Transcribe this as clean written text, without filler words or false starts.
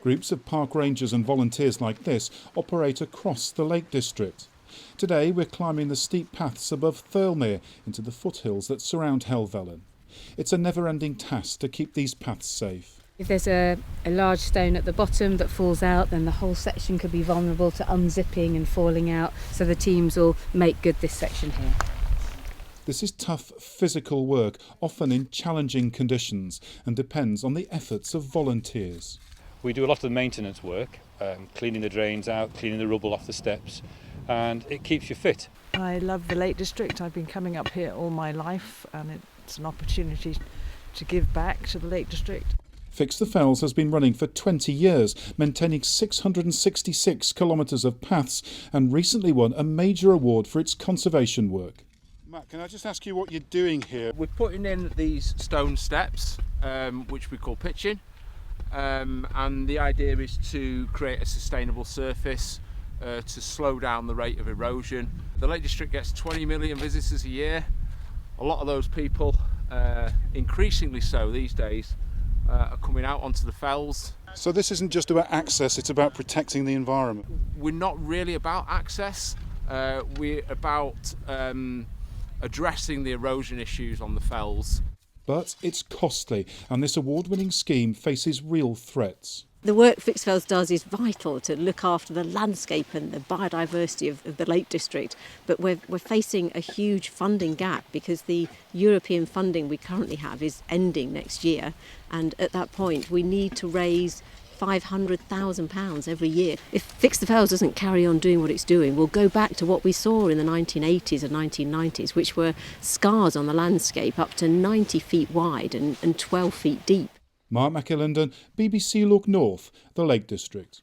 Groups of park rangers and volunteers like this operate across the Lake District. Today we're climbing the steep paths above Thirlmere into the foothills that surround Helvellyn. It's a never-ending task to keep these paths safe. If there's a large stone at the bottom that falls out, then the whole section could be vulnerable to unzipping and falling out, so the teams will make good this section here. This is tough physical work, often in challenging conditions, and depends on the efforts of volunteers. We do a lot of the maintenance work, cleaning the drains out, cleaning the rubble off the steps, and it keeps you fit. I love the Lake District. I've been coming up here all my life, and it's an opportunity to give back to the Lake District. Fix the Fells has been running for 20 years, maintaining 666 kilometres of paths, and recently won a major award for its conservation work. Matt, can I just ask you what you're doing here? We're putting in these stone steps, which we call pitching, and the idea is to create a sustainable surface to slow down the rate of erosion. The Lake District gets 20 million visitors a year. A lot of those people, increasingly so these days, are coming out onto the fells. So this isn't just about access, it's about protecting the environment. We're not really about access, we're about addressing the erosion issues on the fells. But it's costly, and this award-winning scheme faces real threats. The work Fix the Fells does is vital to look after the landscape and the biodiversity of the Lake District, but we're facing a huge funding gap because the European funding we currently have is ending next year, and at that point we need to raise £500,000 every year. If Fix the Fells doesn't carry on doing what it's doing, we'll go back to what we saw in the 1980s and 1990s, which were scars on the landscape up to 90 feet wide and 12 feet deep. Mark McAlinden, BBC Look North, the Lake District.